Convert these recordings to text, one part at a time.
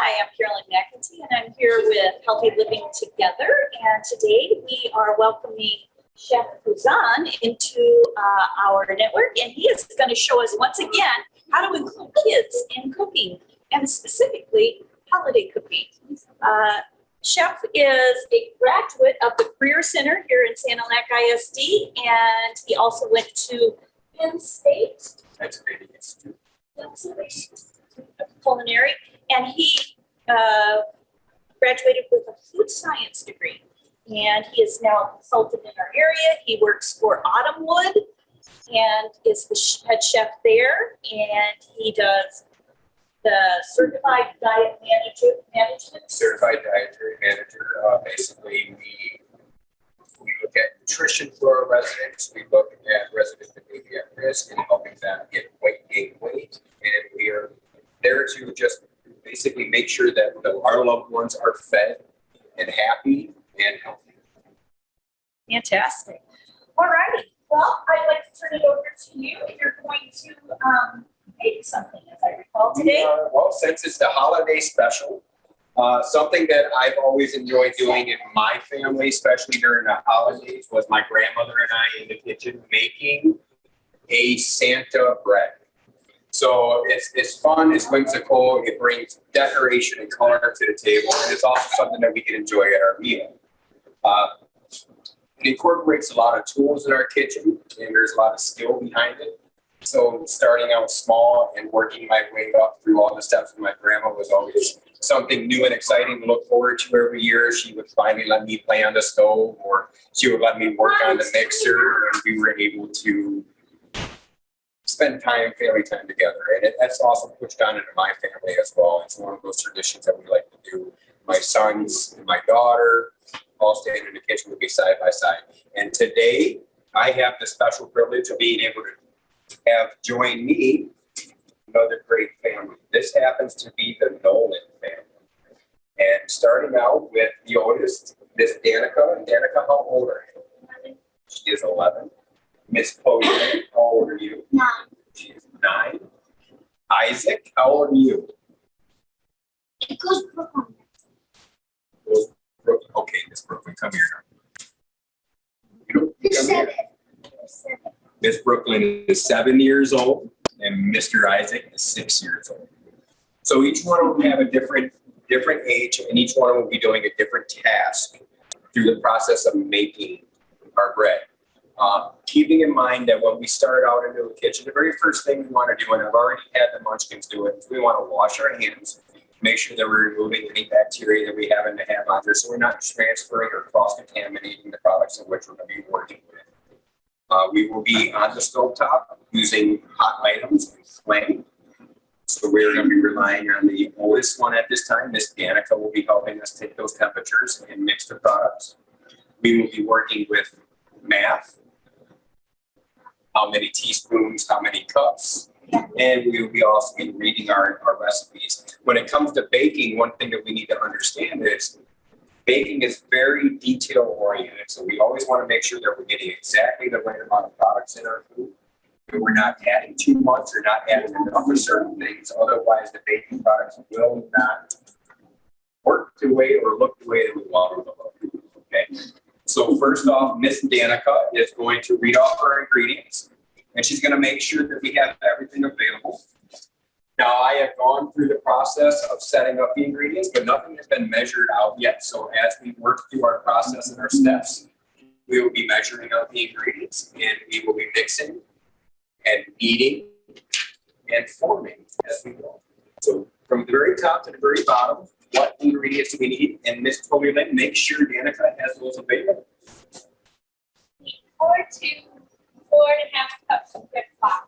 Hi, I'm Carolyn McKenzie, and I'm here with Healthy Living Together. And today we are welcoming Chef Puzan into our network, and he is going to show us once again how to include kids in cooking, and specifically holiday cooking. Chef is a graduate of the Career Center here in Sanilac ISD, and he also went to Penn State. That's a great institute. Culinary, and he graduated with a food science degree, and he is now a consultant in our area. He works for Autumnwood and is the head chef there, and he does the certified diet management. Certified dietary manager. Basically, we look at nutrition for our residents. We look at residents that may be at risk and helping them get gain weight, and we are there to just basically make sure that our loved ones are fed and happy and healthy. Fantastic. All righty. Well, I'd like to turn it over to you if you're going to make something, as I recall today. Well, since it's the holiday special, something that I've always enjoyed doing in my family, especially during the holidays, was my grandmother and I in the kitchen making a Santa bread. So it's fun, it's whimsical, it brings decoration and color to the table, and it's also something that we can enjoy at our meal. It incorporates a lot of tools in our kitchen, and there's a lot of skill behind it. So starting out small and working my way up through all the steps with my grandma was always something new and exciting to look forward to every year. She would finally let me play on the stove, or she would let me work on the mixer, and we were able to spend family time together. And that's also pushed on into my family as well. It's one of those traditions that we like to do. My sons and my daughter all stand in the kitchen with me side by side. And today I have the special privilege of being able to have join me another great family. This happens to be the Nolan family. And starting out with the oldest, Miss Danica. And Danica, how old are you? She is 11. Miss Chloe, how old are you? 9. She is 9. Isaac, how old are you? It goes Brooklyn. Okay, Miss Brooklyn, come here now. You're 7. Miss Brooklyn is 7 years old, and Mr. Isaac is 6 years old. So each one of them have a different age, and each one of them will be doing a different task through the process of making our bread. Keeping in mind that when we start out into the kitchen, the very first thing we want to do, and I've already had the munchkins do it, is we want to wash our hands, make sure that we're removing any bacteria that we happen to have on there, so we're not transferring or cross-contaminating the products in which we're going to be working with. We will be on the stovetop using hot items and flame. So we're going to be relying on the oldest one at this time. Miss Danica will be helping us take those temperatures and mix the products. We will be working with math. How many teaspoons, how many cups, and we will be also reading our recipes. When it comes to baking, one thing that we need to understand is baking is very detail oriented. So we always want to make sure that we're getting exactly the right amount of products in our food. And we're not adding too much or not adding enough of certain things. Otherwise, the baking products will not work the way or look the way that we want them to look. Okay. So first off, Miss Danica is going to read off our ingredients, and she's going to make sure that we have everything available. Now, I have gone through the process of setting up the ingredients, but nothing has been measured out yet. So as we work through our process and our steps, we will be measuring out the ingredients, and we will be mixing and kneading and forming as we go. So from the very top to the very bottom, what ingredients do we need? And Miss Chloe, make sure Danica has those available. 4 to 4.5 cups of good flour.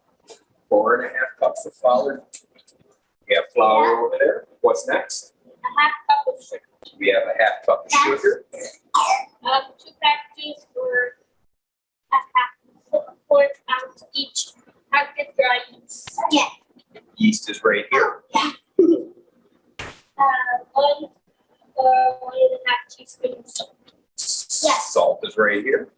4.5 cups of flour. We have flour over there. What's next? A half cup of sugar. We have a half cup of sugar. 2 packages or a half 4 ounce each. Packet dry yeast. Yeah. Yeast is right here. Yeah. 1 or 1.5 teaspoons. Yeah. Salt is right here.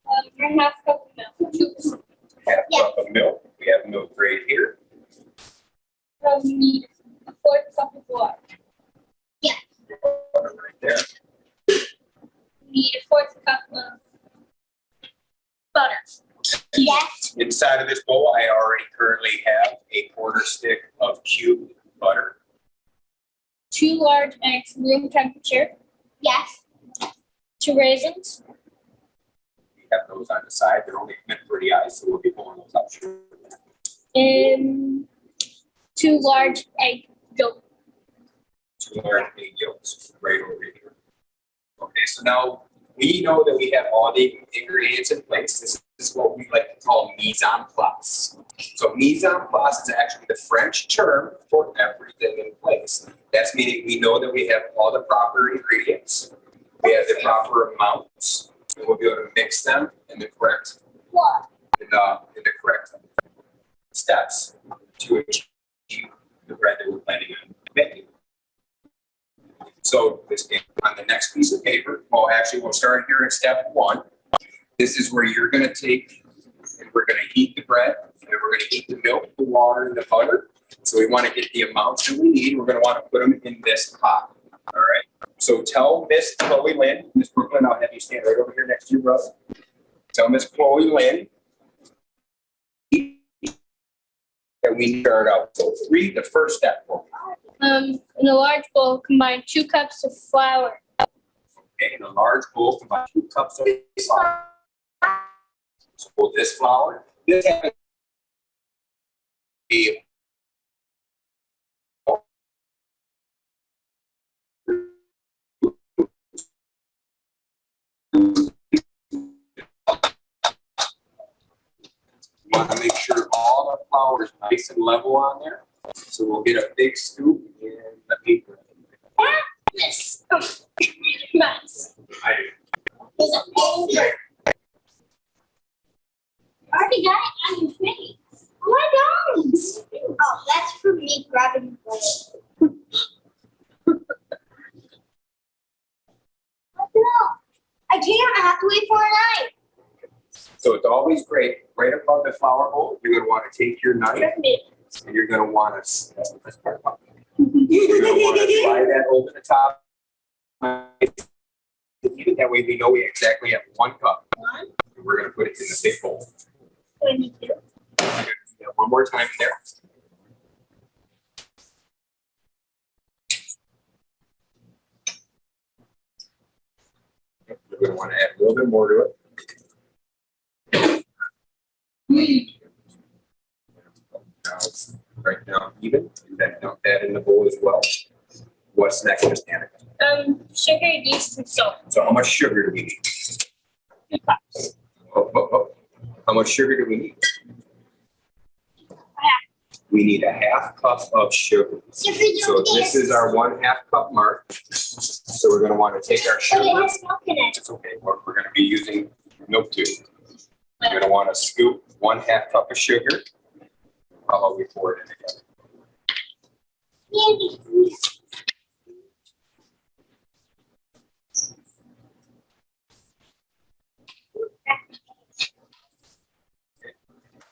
A half cup of milk. 2%. Half cup of milk. We have milk right here. We need a 4th cup of inside of this bowl, I already currently have a quarter stick of cubed butter. 2 large eggs, room temperature. Yes. 2 raisins. We have those on the side. They're only meant for the eyes, so we'll be pulling those out shortly. And 2 large egg yolks. 2 large egg yolks right over here. Okay, so now we know that we have all the ingredients in place. This is what we like to call mise en place. So mise en place is actually the French term for everything in place. That's meaning we know that we have all the proper ingredients. We have the proper amounts, and we'll be able to mix them in the correct in the correct steps to achieve the bread that we're planning on making. So this on the next piece of paper, well, actually, we'll start here in step 1. This is where you're going to take, and we're going to heat the bread, and then we're going to heat the milk, the water, and the butter. So we want to get the amounts that we need. We're going to want to put them in this pot. All right. So tell Miss Chloe Lynn, Miss Brooklyn, I'll have you stand right over here next to your brother. Tell Miss Chloe Lynn that we start out. So read the first step for me. In a large bowl, combine 2 cups of flour. Okay, in a large bowl, combine 2 cups of flour. So this flour, this has a want to make sure all the flour is nice and level on there. So we'll get a big scoop and let me. Yes. Nice. I Already got it on your face. Oh, I don't. Oh, that's for me grabbing the I can't. I have to wait for a night. So it's always great, right above the flour bowl, you're gonna want to take your knife and you're gonna want to, that's the best part about it. You're gonna want to slide that over the top. Even that way we know we exactly have 1 cup. And we're gonna put it in the big bowl. You're gonna do that one more time in there. You're gonna want to add a little bit more to it. Now, right now, even, and then dump that in the bowl as well. What's next, Miss Danica? Sugar, yeast, and salt. So how much sugar do we need? 2 cups. Oh. How much sugar do we need? We need a 1/2 cup of sugar. So this is our 1/2 cup mark. So we're gonna want to take our sugar. But it has milk in it. It's okay, we're gonna be using milk too. You're gonna want to scoop 1/2 cup of sugar. How about we pour it in together?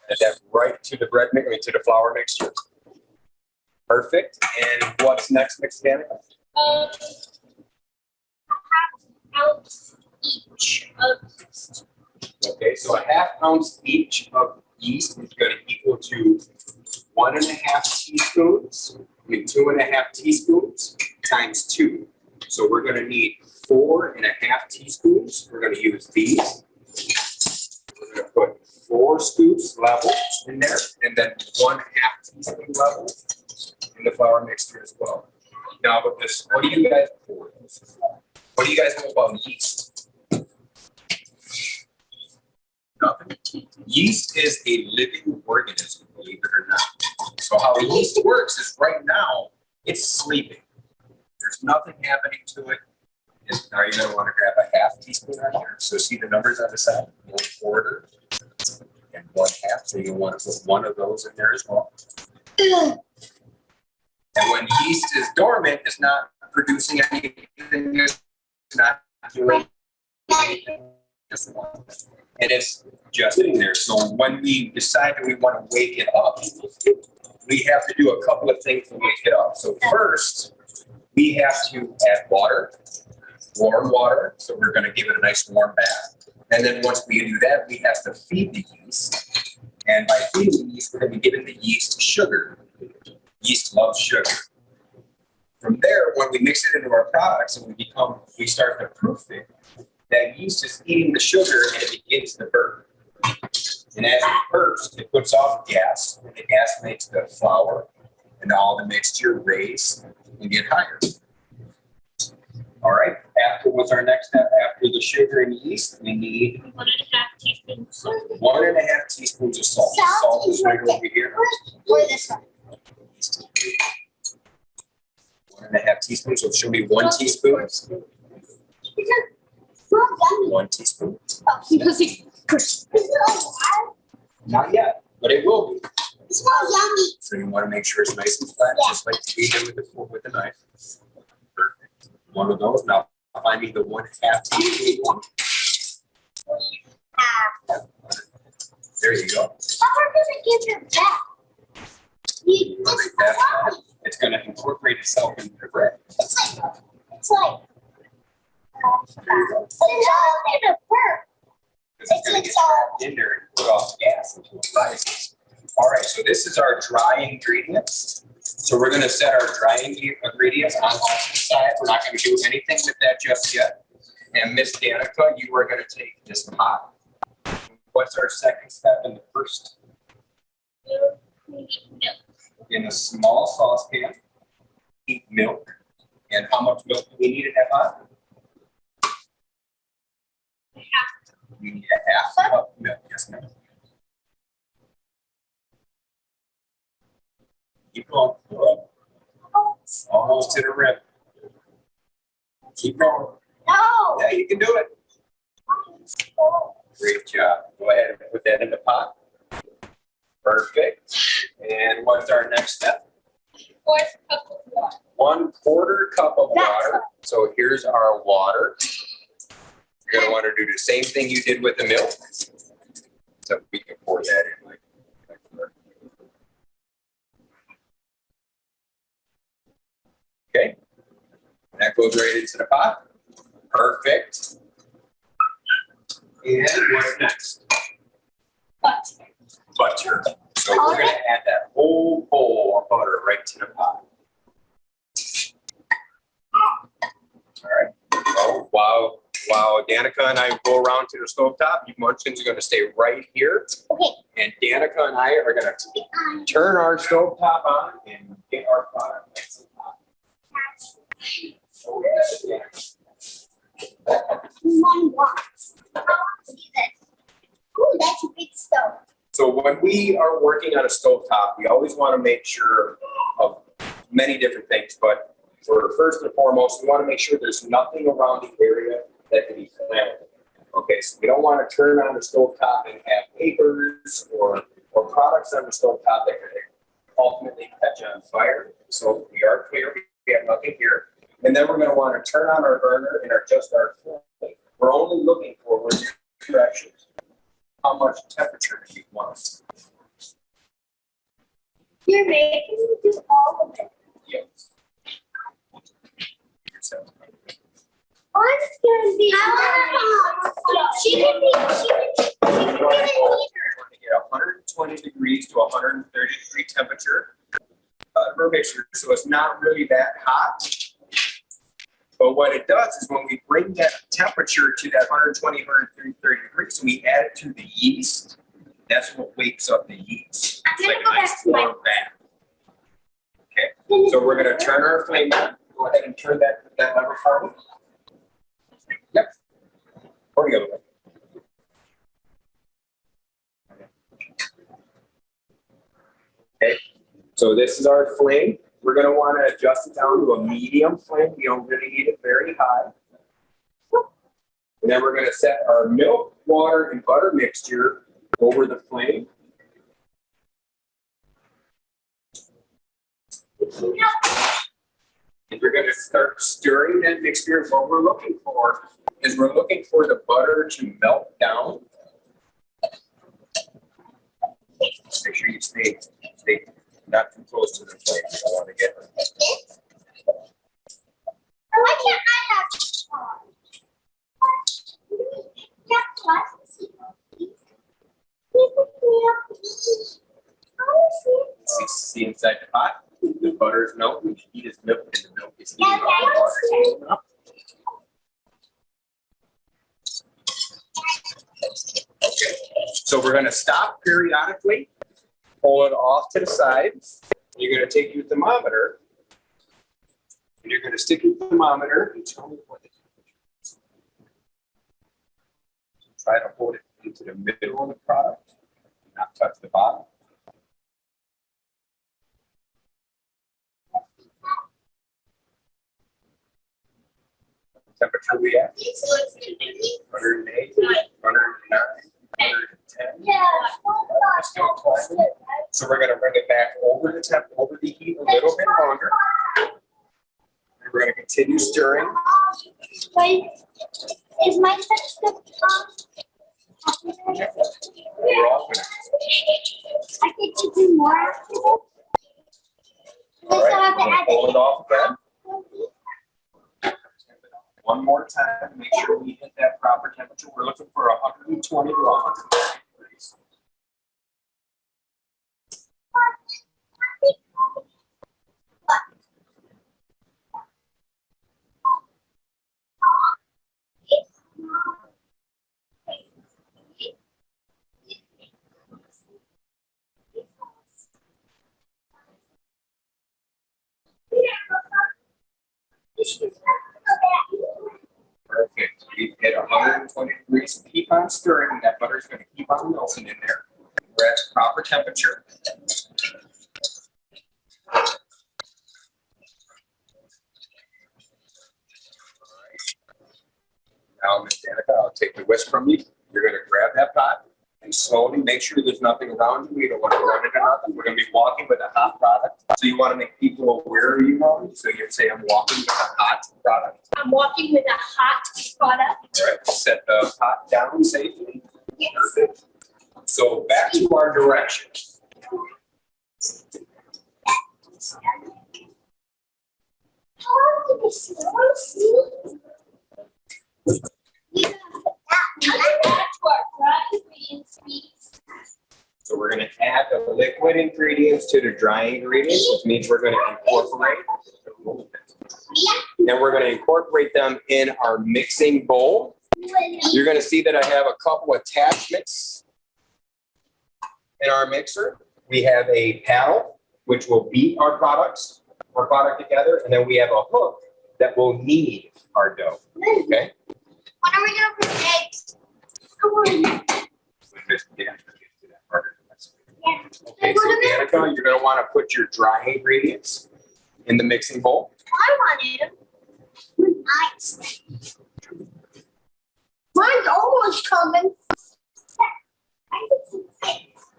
Add that right to the bread mix, to the flour mixture. Perfect. And what's next, Miss Danica? 1/2 ounce each of yeast. Okay, so a 1/2 ounce each of yeast is going to equal to 1.5 teaspoons. 2.5 teaspoons times 2. So we're going to need 4.5 teaspoons. We're going to use these. We're going to put 4 scoops level in there, and then 1/2 teaspoon level in the flour mixture as well. Now with this, what do you guys know about yeast? Nothing. Yeast is a living organism, believe it or not. So how yeast works is right now it's sleeping. There's nothing happening to it. Now you're going to want to grab a 1/2 teaspoon on here. So see the numbers on the side, 1/4 and 1/2. So you'll want to put 1 of those in there as well. And when yeast is dormant, it's not producing anything. It's not doing anything. And it's just in there. So when we decide that we want to wake it up, we have to do a couple of things to wake it up. So first, we have to add water, warm water. So we're going to give it a nice warm bath. And then once we do that, we have to feed the yeast. And by feeding the yeast, we're going to be giving the yeast sugar. Yeast loves sugar. From there, when we mix it into our products and we start to proof it, that yeast is eating the sugar and it begins to burn. And as it bursts, it puts off gas, and the gas makes the flour and all the mixture raise and get higher. All right, what's our next step? After the sugar and yeast, we need 1.5 teaspoons of salt. 1.5 teaspoons of salt. Salt is right over here. Or this one. 1.5 teaspoons, so show me 1 teaspoon. 1 teaspoon. Because Not yet, but it will be. it smells yummy. So you want to make sure it's nice and flat, just like you did with the knife. Perfect. One of those. Now find me the 1/2 teaspoon one. There you go. How are we gonna give it back? It's going to incorporate itself into the bread. It's like. But it's all gonna burn. Because it's going to get trapped in there and put off gas until it rises. All right, so this is our dry ingredients. So we're going to set our dry ingredients on the side. We're not going to do anything with that just yet. And Miss Danica, you are going to take this pot. What's our second step in the first? Milk. In a small saucepan, heat milk. And how much milk do we need in that pot? We need a 1/2 cup of milk. Yes, ma'am. Keep going. Almost to the rim. Keep going. No. Yeah, you can do it. Great job. Go ahead and put that in the pot. Perfect. And what's our next step? 1/4 cup of water. 1/4 cup of water. So here's our water. You're going to want to do the same thing you did with the milk. So we can pour that in like okay. That goes right into the pot. Perfect. And what's next? Butter. Butter. So we're going to add that whole bowl of butter right to the pot. All right. So while Danica and I go around to the stovetop, you munchkins are going to stay right here. Okay. And Danica and I are going to turn our stovetop on and get our product next to the pot. So we have One box. How long is this? Ooh, that's a big stove. So when we are working on a stovetop, we always want to make sure of many different things, but first and foremost, we want to make sure there's nothing around the area that can be flammable. Okay, so we don't want to turn on the stovetop and have papers or products on the stovetop that could ultimately catch on fire. So we are clear, we have nothing here. And then we're going to want to turn on our burner and adjust our flame. We're only looking for directions. How much temperature do you want? You're making me do all of it. Yes. I'm gonna be. She can be. She can get a heater. 120 degrees to 130 degree temperature for a mixture, so it's not really that hot. But what it does is when we bring that temperature to that 120, 130 degrees, we add it to the yeast. That's what wakes up the yeast. I'm It's gonna like a go nice back to my. warm bath. Okay, so we're going to turn our flame on. Go ahead and turn that lever forward. Yep. Or the other way. Okay, so this is our flame. We're going to want to adjust it down to a medium flame. We don't really need it very high. And then we're going to set our milk, water, and butter mixture over the flame. And we're going to start stirring that mixture. What we're looking for is we're looking for the butter to melt down. Make sure you stay not too close to the flame. You don't want to get Why can't I have this one? That's what. inside the pot. The butter is melting, the heat is milk, and the milk is heating up the water. Okay, so we're gonna stop periodically, pull it off to the side. You're gonna take your thermometer, and you're gonna stick your thermometer and tell me what the temperature is. Try to hold it into the middle of the product, not touch the bottom. Temperature we have? 108, 109, 110. Yeah. It's still climbing. So we're gonna bring it back over the heat a little bit longer. And we're gonna continue stirring. Wait, is my touch still on? We're all gonna- I get to do more after this. All right, we're gonna pull it off again. One more time, make sure we hit that proper temperature. We're looking for 120 to 130 degrees. Perfect. We've hit 120 degrees. Keep on stirring, and that butter's going to keep on melting in there. We're at proper temperature. Now, Ms. Danica, I'll take the whisk from you. You're going to grab that pot and slowly make sure there's nothing around you. You don't want to run into nothing. We're going to be walking with a hot product. So you want to make people aware you know. So you say, I'm walking with a hot product. I'm walking with a hot product. All right, set the pot down safely. Yes. Perfect. So back to our directions. So we're going to add the liquid ingredients to the dry ingredients, which means we're going to incorporate. Then we're going to incorporate them in our mixing bowl. You're going to see that I have a couple attachments in our mixer. We have a paddle, which will beat our product together, and then we have a hook that will knead our dough. Okay? When are we gonna put eggs? Okay, so Danica, you're going to want to put your dry ingredients in the mixing bowl. I wanted them with ice. Mine's almost coming.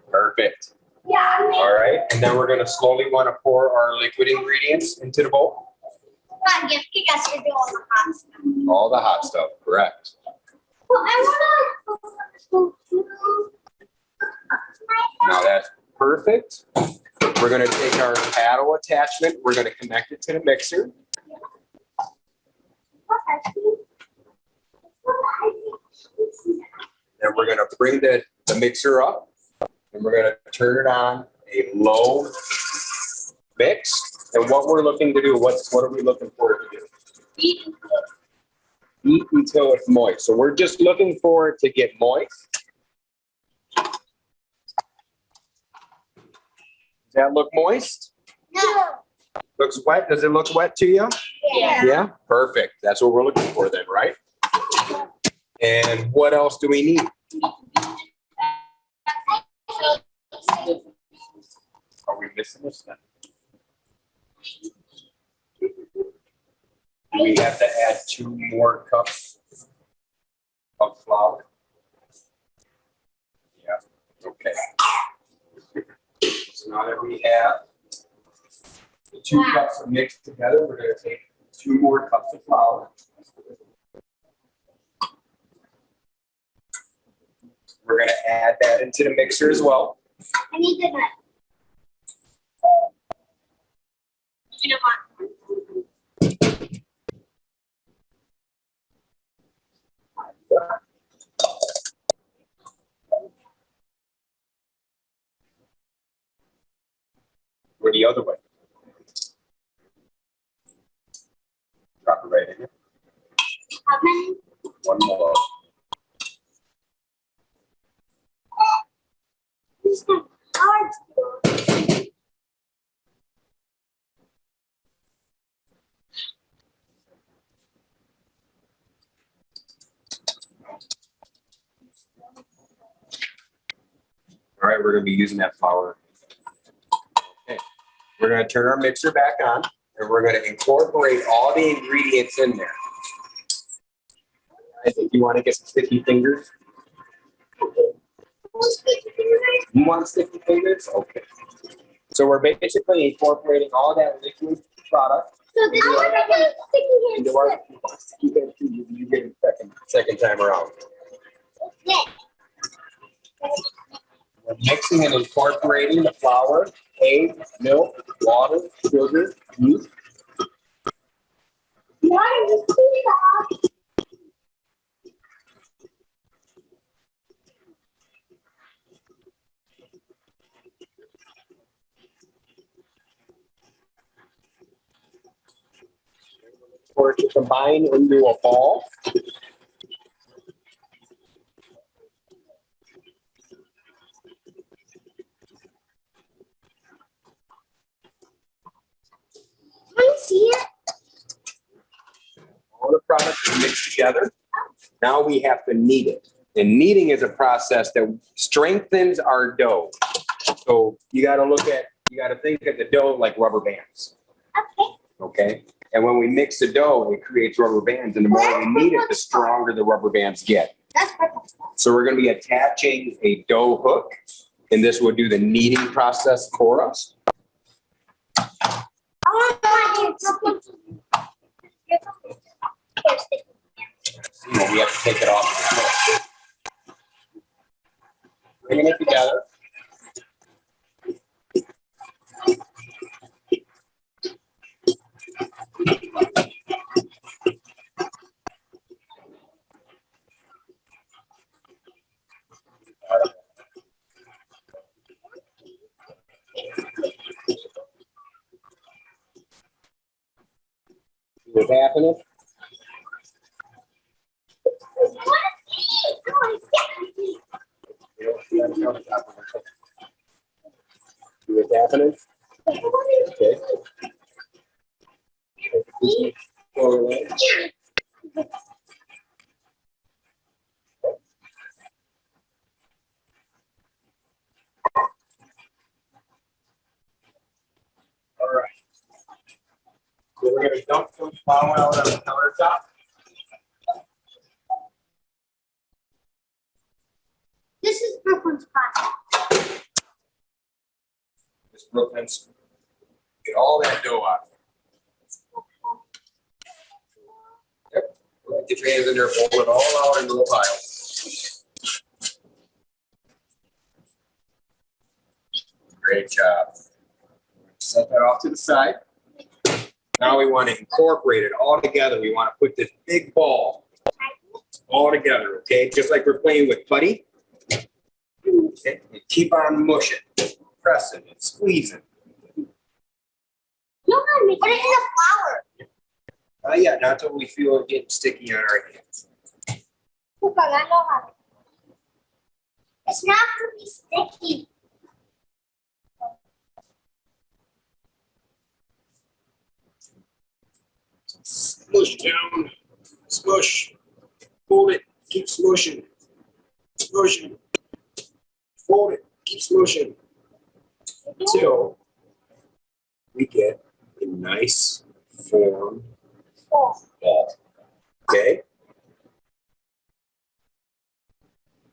Perfect. Yeah, I All right, and then we're going to slowly want to pour our liquid ingredients into the bowl. Come on, you guys are doing all the hot stuff. All the hot stuff, correct. Well, I want to. Now that's perfect. We're going to take our paddle attachment. We're going to connect it to the mixer. And we're going to bring the mixer up. And we're going to turn it on a low mix. And what we're looking to do, what are we looking for it to do? Heat until it's moist. So we're just looking for it to get moist. Does that look moist? No. Looks wet? Does it look wet to you? Yeah. Yeah, perfect. That's what we're looking for then, right? And what else do we need? Are we missing this then? Do we have to add 2 more cups of flour? Yeah, okay. So now that we have the 2 cups of mixed together, we're going to take 2 more cups of flour. We're going to add that into the mixer as well. I need the nut. You know what? We're the other way. Drop it right in here. How many? One more. This is hard to do. All right, we're gonna be using that flour. Okay. We're gonna turn our mixer back on and we're gonna incorporate all the ingredients in there. I think you wanna get some sticky fingers? You want sticky fingers? Okay. So we're basically incorporating all that liquid product. So this is like a sticky into hand our, slip. you get it second time around. Okay. We're mixing and incorporating the flour, egg, milk, water, sugar, yeast. Water is too soft. For it to combine into a ball. Can you see it? All the products are mixed together. Now we have to knead it. And kneading is a process that strengthens our dough. So you got to think of the dough like rubber bands. Okay. Okay? And when we mix the dough, it creates rubber bands. And the more we knead it, the stronger the rubber bands get. That's perfect. So we're going to be attaching a dough hook, and this will do the kneading process for us. I want my hands. Here's sticky hands. We have to take it off. Bringing it together. What's happening? What's happening? Okay. All right. So we're going to dump some flour out on the countertop. This is Brooklyn's process. This Brooklyn's. Get all that dough out. Yep. Get your hands in there, pull it all out into the pile. Great job. Set that off to the side. Now we want to incorporate it all together. We want to put this big ball all together, okay? Just like we're playing with putty. Okay? And keep on mushing, pressing and squeezing. No, put it in the flour. Yeah, that's what we feel getting sticky on our hands. Look, I know how. It's not going to be sticky. Smush down, smush, hold it, keep smushing, smushing, hold it, keep smushing until we get a nice form ball. Okay?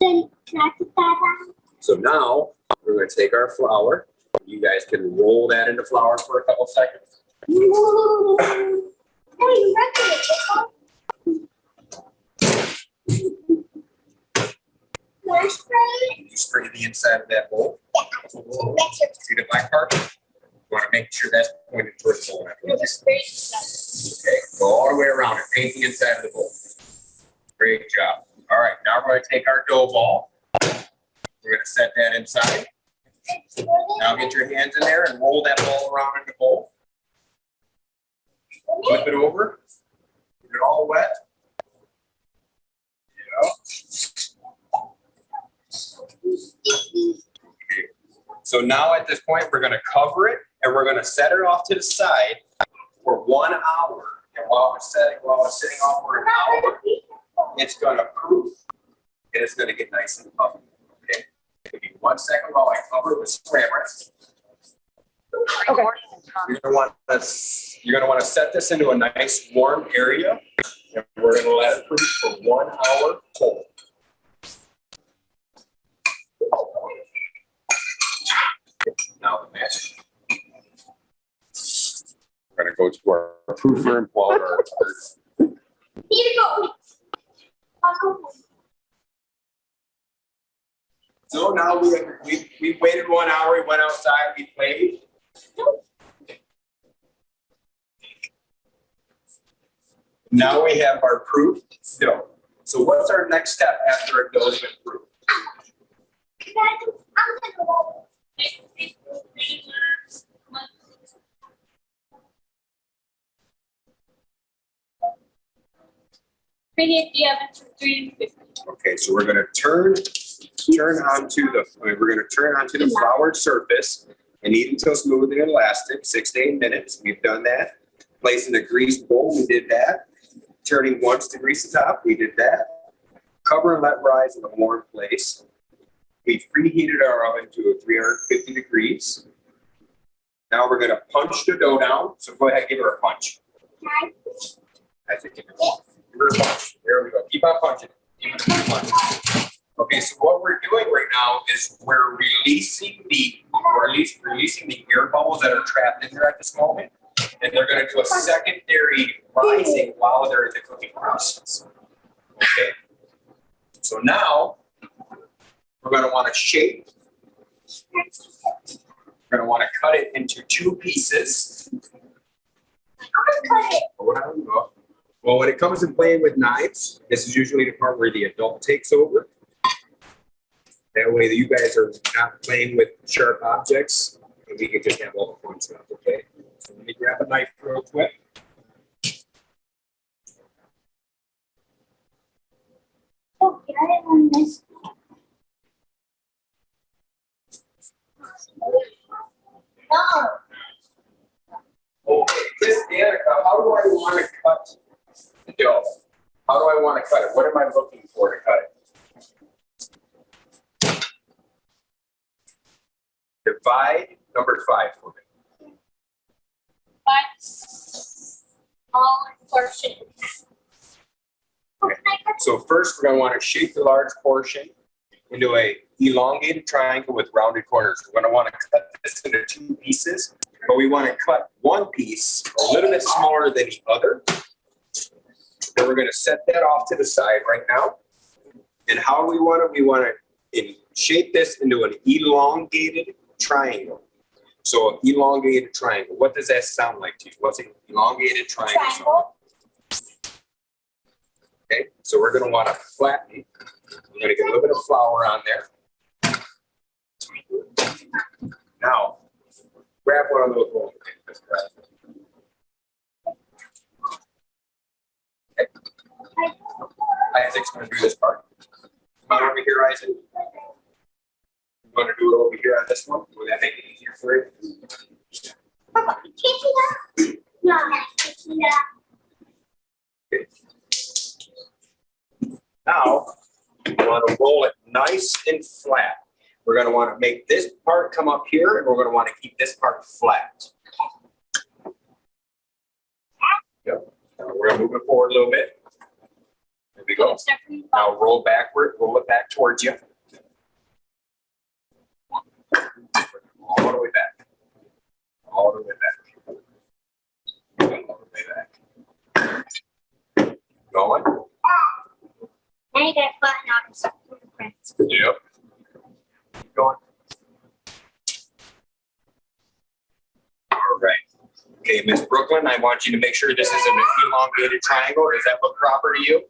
Then can I put that on? So now we're going to take our flour. You guys can roll that into flour for a couple seconds. Ooh. Oh, you reckon it? Spray? You spray the inside of that bowl. Yeah. See the black part? You want to make sure that's pointed towards the bowl. Okay, go all the way around it. Paint the inside of the bowl. Great job. All right, now we're going to take our dough ball. We're going to set that inside. Now get your hands in there and roll that ball around in the bowl. Flip it over. Get it all wet. Yeah. Okay. So now at this point, we're going to cover it and we're going to set it off to the side for 1 hour. And while it's sitting off for an hour, it's going to proof and it's going to get nice and puffy. Okay. Give me 1 second while I cover it with spray rinse. Okay. You're going to want to set this into a nice warm area, and we're going to let it proof for 1 hour cold. Now the magic. We're going to go to our proofer and pull out our. Here you go. So now we waited 1 hour. We went outside. We played. Now we have our proofed dough. So what's our next step after a dough's been proofed? Preheat the oven to 350. Okay, so we're going to turn onto the floured surface and knead until smooth and elastic, 6 to 8 minutes. We've done that. Place in the greased bowl, we did that. Turning once to grease the top, we did that. Cover and let rise in a warm place. We've preheated our oven to 350 degrees. Now we're going to punch the dough down. So go ahead, give her a punch. I think give her a punch. There we go. Keep on punching. Keep it a punch. Okay, so what we're doing right now is we're releasing the air bubbles that are trapped in there at this moment, and they're going to do a secondary rising while they're in the cooking process. Okay, so now we're going to want to shape. We're going to want to cut it into 2 pieces. Well, when it comes to playing with knives, this is usually the part where the adult takes over. That way you guys are not playing with sharp objects, and we can just have all the fun stuff, okay? So let me grab a knife real quick. Oh, get it on this. No. Okay, Miss Danica, how do I want to cut the dough? How do I want to cut it? What am I looking for to cut it? Divide number 5 for me. 5 small portions. Okay. So first, we're going to want to shape the large portion into a elongated triangle with rounded corners. We're going to want to cut this into 2 pieces, but we want to cut one piece a little bit smaller than the other. Then we're going to set that off to the side right now. And how do we want it? We want to shape this into an elongated triangle. So elongated triangle. What does that sound like to you? What's an elongated triangle? Okay, so we're going to want to flatten. We're going to get a little bit of flour on there. Now, grab one of those rolls. Okay. Isaac's going to do this part. Come on over here, Isaac. You want to do it over here on this one? Will that make it easier for you? Papa, can't you that? No, can't you that? Okay. Now, we want to roll it nice and flat. We're going to want to make this part come up here, and we're going to want to keep this part flat. Yep. Now we're going to move it forward a little bit. There we go. Now roll backward, roll it back towards you. All the way back. All the way back. All the way back. Going. Now you gotta flatten out and stuff for the prints. Yep. Keep going. All right. Okay, Miss Brooklyn, I want you to make sure this is an elongated triangle. Does that look proper to you?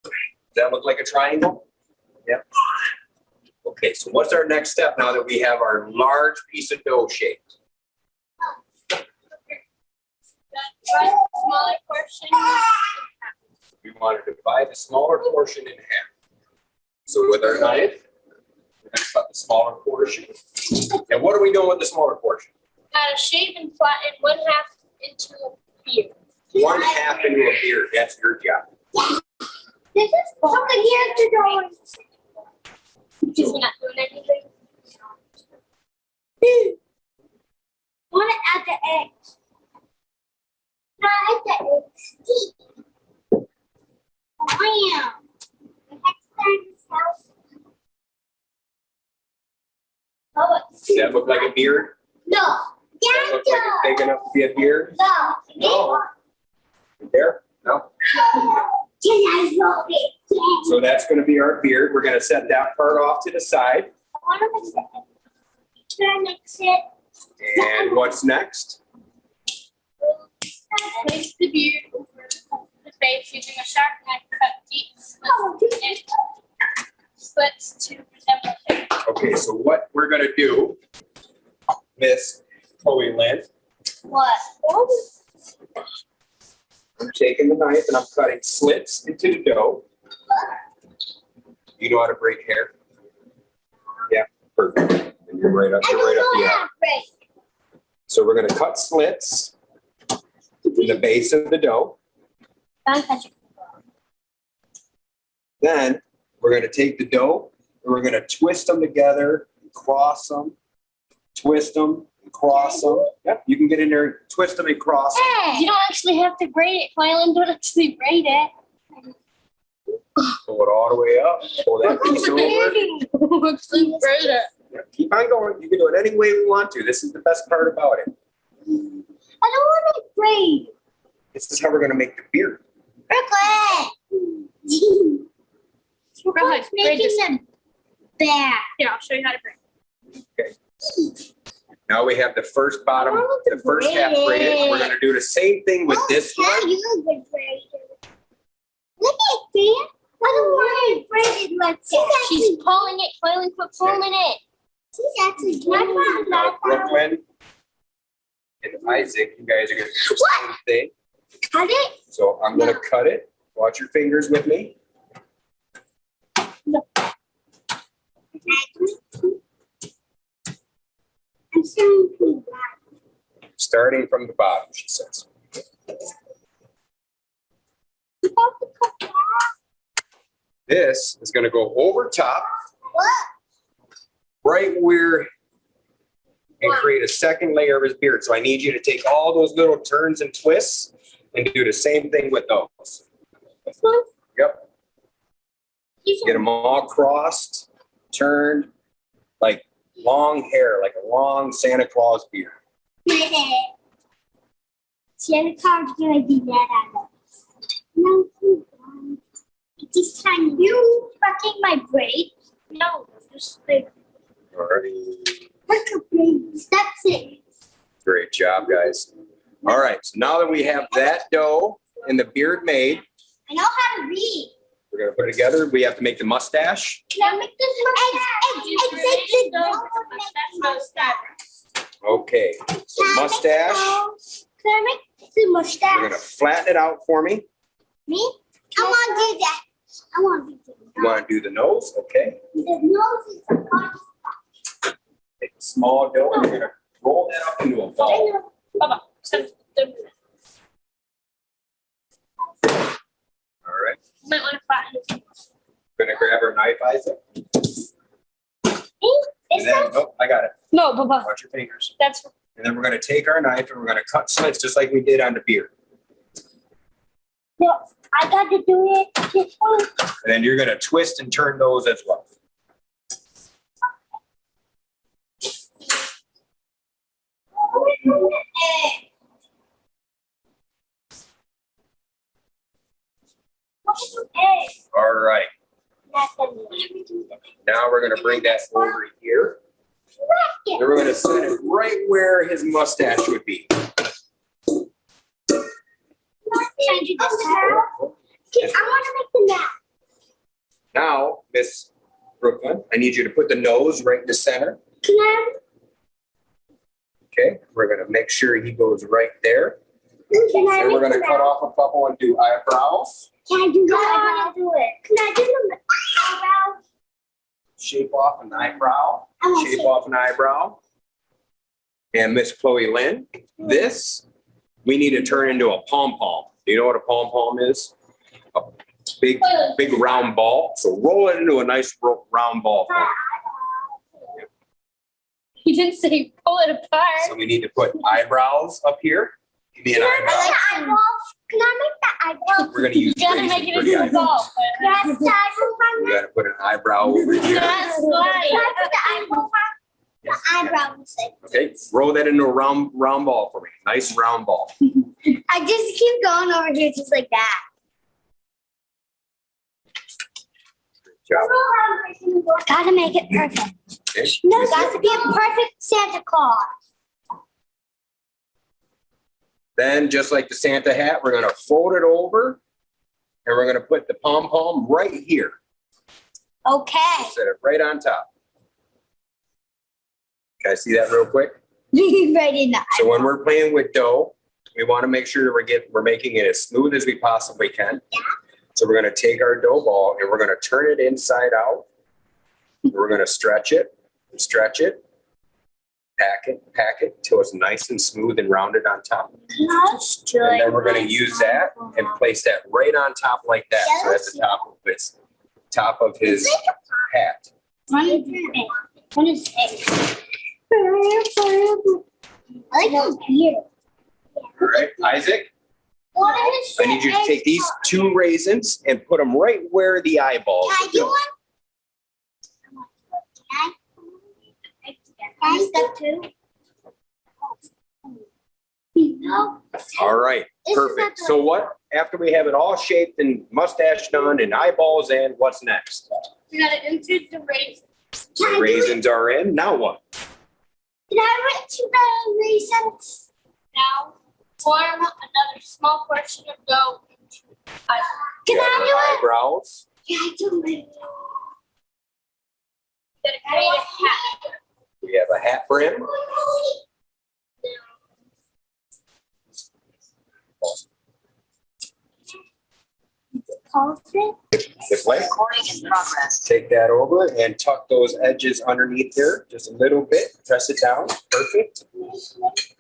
Does that look like a triangle? Yep. Okay, so what's our next step now that we have our large piece of dough shaped? Smaller portion. We want to divide the smaller portion in half. So with our knife, we're going to cut the smaller portion. And what are we doing with the smaller portion? Gotta shave and flatten 1/2 into a beard. 1/2 into a beard. That's your job. This is someone here to go. Just not doing anything. Want to add the eggs? Add the eggs. Bam. The next time is house. Oh, Does that look like a beard? no. Does that look like it's big enough to be a beard? No. No. There? No. So that's going to be our beard. We're going to set that part off to the side. Can I mix it? And what's next? Place the beard over the face using a sharp knife, cut deep slits to resemble it. Okay, so what we're going to do, Miss Chloe Lynn, What? I'm taking the knife and I'm cutting slits into the dough. You know how to braid hair? Yeah, perfect. And you're right up the aisle. So we're going to cut slits in the base of the dough. Then we're going to take the dough and we're going to twist them together, and cross them, twist them, and cross them. Yep, you can get in there, twist them and cross them. You don't actually have to braid it. Kylan don't actually braid it. Pull it all the way up, pull that piece over. Actually braid it. Yeah, keep on going. You can do it any way you want to. This is the best part about it. I don't want to braid. This is how we're going to make the beard. Brooklyn. Brooklyn's making them back. Here, I'll show you how to braid. Okay. Now we have the first bottom, the first half braided. We're going to do the same thing with this one. You a good braider. Look at that. I don't want it braided like that. She's pulling it. Kylan, quit pulling it. She's actually doing it. Now, Brooklyn and Isaac, you guys are going to do the same thing. Cut it? So I'm going to cut it. Watch your fingers with me. I'm starting from the bottom. Starting from the bottom, she says. This is going to go over top, right where, and create a second layer of his beard. So I need you to take all those little turns and twists and do the same thing with those. This one? Yep. Get them all crossed, turned, like long hair, like a long Santa Claus beard. Santa Claus is gonna do that on us. No, this time you fucking my braid. No, just like Alrighty. that's it. Great job, guys. All right, so now that we have that dough and the beard made, I know how to read. we're gonna put it together. We have to make the mustache. Can I make this mustache? Okay, so mustache. Can I make the mustache? You're gonna flatten it out for me. Me? I want to do that. I want to do that. You wanna do the nose? Okay. The nose is a fun. Take a small dough and you're gonna roll that up into a ball. Baba, All right. might want to flatten this. Gonna grab our knife, Isaac. And Is then, that? oh, I got it. No, Baba. Watch your fingers. That's And then we're gonna take our knife and we're gonna cut slits just like we did on the beard. no. I got to do it. This one. And then you're gonna twist and turn those as well. All right. Now we're gonna bring that over here. And we're gonna set it right where his mustache would be. I want to make the map. Now, Miss Brooklyn, I need you to put the nose right in the center. Can I? Okay, we're gonna make sure he goes right there. Can I? And we're gonna cut off a couple and do eyebrows. Can I do that? I want to do it. Can I do the eyebrows? Shape off an eyebrow. I want Shape to. off an eyebrow. And Miss Chloe Lynn, this, we need to turn into a pom-pom. Do you know what a pom-pom is? A big round ball. So roll it into a nice round ball. for me. You didn't say pull it apart. So we need to put eyebrows up here. Give me an eyebrow. Eyeballs. Can I make the eyeballs? We're gonna use You gotta razor make it for the into a eyebrows. ball. Can I put the eyeball on We there? gotta put an eyebrow over here. That's Can why. I put the eyeball on? The Yes. eyebrow mistake. Okay, roll that into a round ball for me. Nice round ball. I just keep going over here just like that. Good job. Gotta make it perfect. Okay. No, got to be a perfect Santa Claus. Then, just like the Santa hat, we're gonna fold it over and we're gonna put the pom-pom right here. Okay. Set it right on top. Can I see that real quick? Right in the So when we're playing with dough, we want to make sure that we're making it as smooth as we possibly can. Yeah. So we're going to take our dough ball and we're going to turn it inside out. We're going to stretch it, pack it till it's nice and smooth and rounded on top. And then we're going to use that and place that right on top like that. So that's the top of his hat. One is it? I like those beard. All right, Isaac, I need you to take these 2 raisins and put them right where the eyeballs Can I do go. one? Can I step 2? No. All right, This is not perfect. the- So what, after we have it all shaped and mustache done and eyeballs in, what's next? You gotta insert the raisins. Can I The do it? raisins are in, now what? Can I write to the raisins? Now, form another small portion of dough into eyeball. Can You I got do it? eyebrows, Can I do it? You gotta create a hat. we have a hat brim. This way. Recording in progress. Take that over and tuck those edges underneath there, just a little bit, press it down, perfect.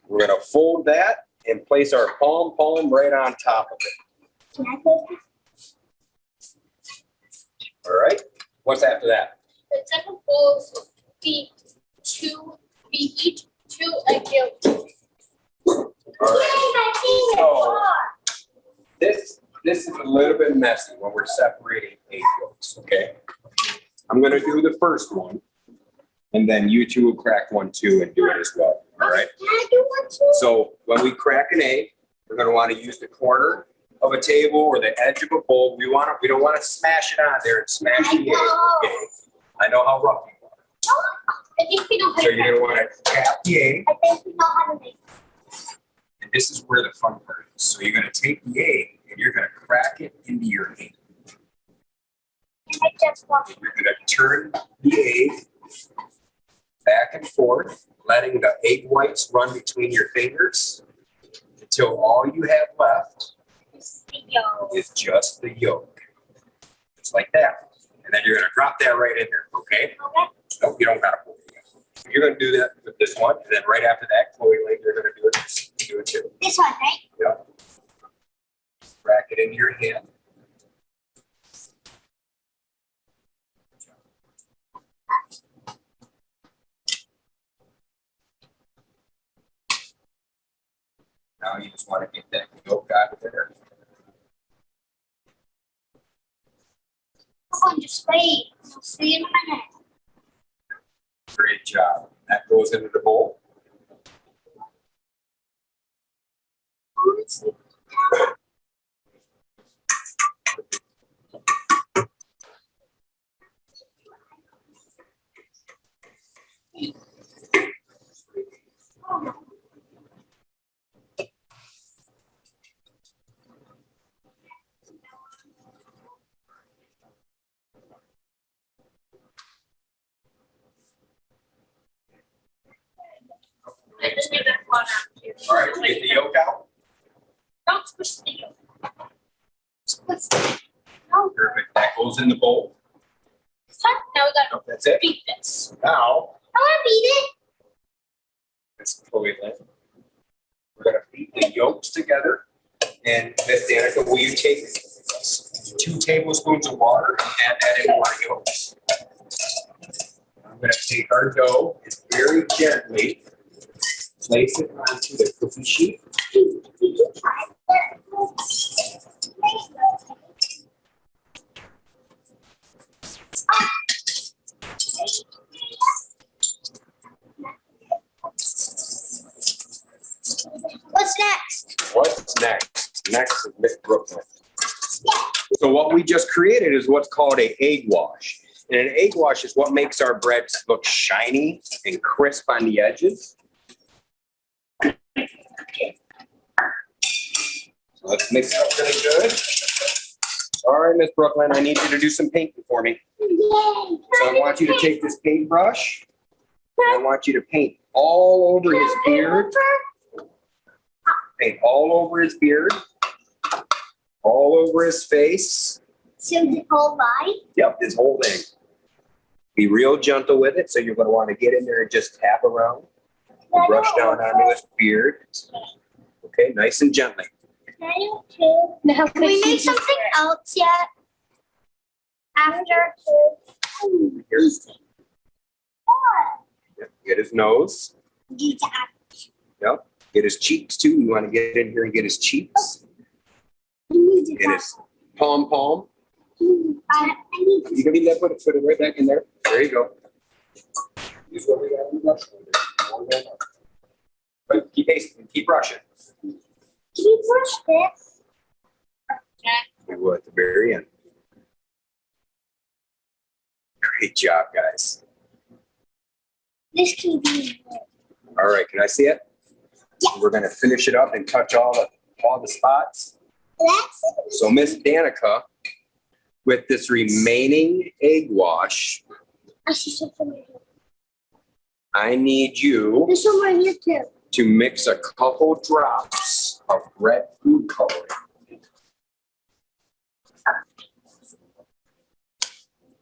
We're gonna fold that and place our pom-pom right on top of it. Can I put it? All right, what's after that? The second bowl will be each 2 egg yolks. All right, so this is a little bit messy when we're separating egg yolks, okay? I'm gonna do the first one, and then you two will crack one too and do it as well, all right? Can I do one too? So when we crack an egg, we're gonna wanna use the corner of a table or the edge of a bowl. We don't wanna smash it on there and smash the egg, okay? I know how rough you are. I think we know how So to you're gonna wanna tap the egg, I think we know how to make it. and this is where the fun part is. So you're gonna take the egg and you're gonna crack it into your hand. And I just want You're gonna turn the egg back and forth, letting the egg whites run between your fingers until all you have left is just the yolk. Just like that. And then you're gonna drop that right in there, okay? No, you don't gotta pull it yet. So you're gonna do that with this one, and then right after that, Chloe Lane, you're gonna do it too. this one, right? Yep. Crack it into your hand. Now you just want to get that yolk out of there. Come on, just wait. We'll see in a minute. Great job. That goes into the bowl. squish the yolk. Squish the yolk. Perfect. That goes in the bowl. Now we gotta Oh, that's it. beat this. Now, I want to beat it. let's go in. We're gonna beat the yolks together. And Miss Danica, will you take 2 tablespoons of water and add that into our yolks? I'm gonna take our dough and very gently place it onto the cookie sheet. Did you try that? What's next? What's next? Next is Miss Brooklyn. So what we just created is what's called an egg wash. And an egg wash is what makes our breads look shiny and crisp on the edges. So let's mix it up really good. All right, Miss Brooklyn, I need you to do some painting for me. Yay! So I want you to take this paintbrush. And I want you to paint all over his beard. Paint all over his beard. All over his face. So the whole body? Yep, this whole thing. Be real gentle with it. So you're going to want to get in there and just tap around. Brush down onto his beard. Okay, nice and gently. Now Can we make something else yet? After? Here's, yep, get his nose. Yep, get his cheeks too. You want to get in here and get his cheeks. Get his palm. You can be left with it, put it right back in there. There you go. Use what we got in the brush. But keep pasting, keep brushing. Can you brush this? We will at the very end. Great job, guys. This can be. All right, can I see it? Yeah. We're gonna finish it up and touch all the spots. So Miss Danica, with this remaining egg wash, I see something right here. I need you There's some right here too. to mix a couple drops of red food coloring.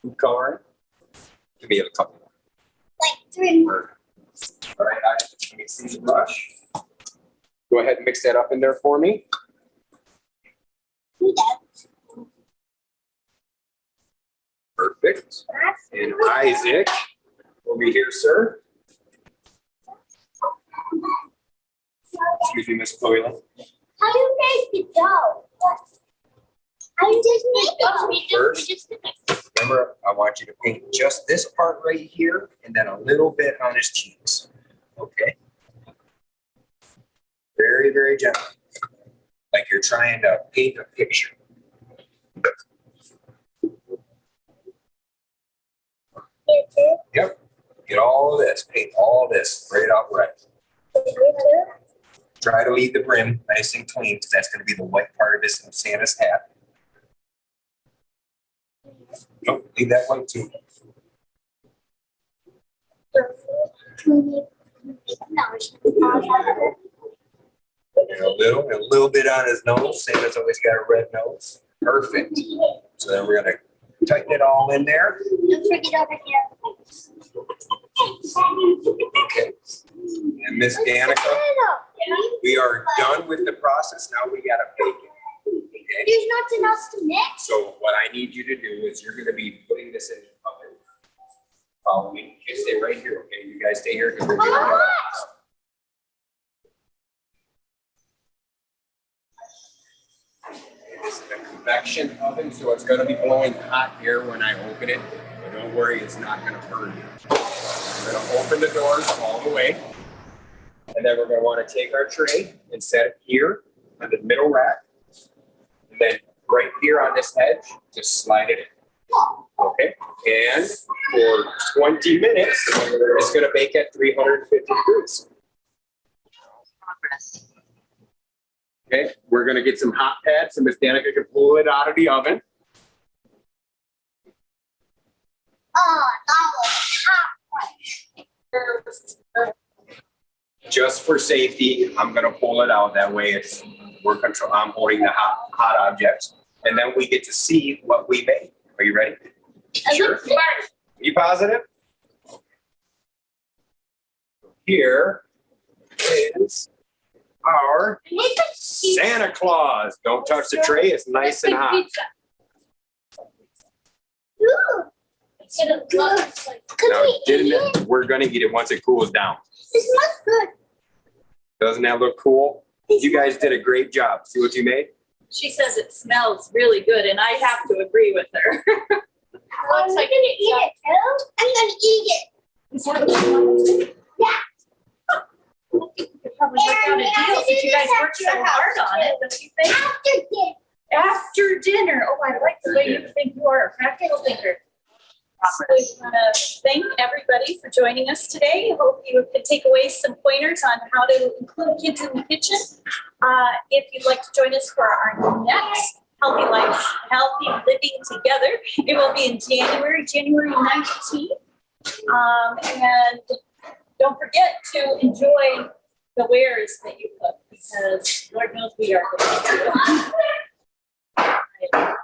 Food coloring. Give me a couple. Like 3 more. All right, I just need to see the brush. Go ahead and mix that up in there for me. Do that. Perfect. And Isaac, over here, sir. Excuse me, Miss Chloe. How do you make the dough? How do you just make dough? First, remember, I want you to paint just this part right here and then a little bit on his cheeks. Okay? Very, very gently. Like you're trying to paint a picture. Yep. Get all of this, paint all this right out red. Try to leave the brim nice and clean because that's going to be the white part of his Santa's hat. Nope, leave that white too. And a little bit on his nose. Santa's always got a red nose. Perfect. So then we're going to tighten it all in there. Don't forget over here. Okay. And Miss Danica, we are done with the process. Now we got to bake it. Okay? There's nothing else to mix. So what I need you to do is you're going to be putting this in the oven. Follow me. You stay right here, okay? You guys stay here because we're getting it. This is a convection oven, so it's going to be blowing hot air when I open it. But don't worry, it's not going to burn you. We're going to open the doors all the way. And then we're going to want to take our tray and set it here on the middle rack. And then right here on this edge, just slide it in. Okay, and for 20 minutes, it's going to bake at 350 degrees. Okay, we're going to get some hot pads, so Miss Danica can pull it out of the oven. Oh, that was hot. Just for safety, I'm going to pull it out. That way it's I'm holding the hot objects, and then we get to see what we made. Are you ready? Sure. Are you positive? Here is our Santa Claus. Don't touch the tray. It's nice and hot. Ooh, Good. could Now, we eat it? we're gonna eat it once it cools down. This smells good. Doesn't that look cool? You guys did a great job. See what you made? She says it smells really good, and I have to agree with her. I'm gonna eat it too. I'm gonna eat it. Is that what you want? Yeah. You could probably work out a deal since you guys worked so hard on it, don't you think? After this. After dinner. Oh, I like the way you think you are a practical thinker. So we want to thank everybody for joining us today. Hope you can take away some pointers on how to include kids in the kitchen. If you'd like to join us for our next Healthy Living Together, it will be in January 19th. And don't forget to enjoy the wares that you cook, because Lord knows we are going to do it.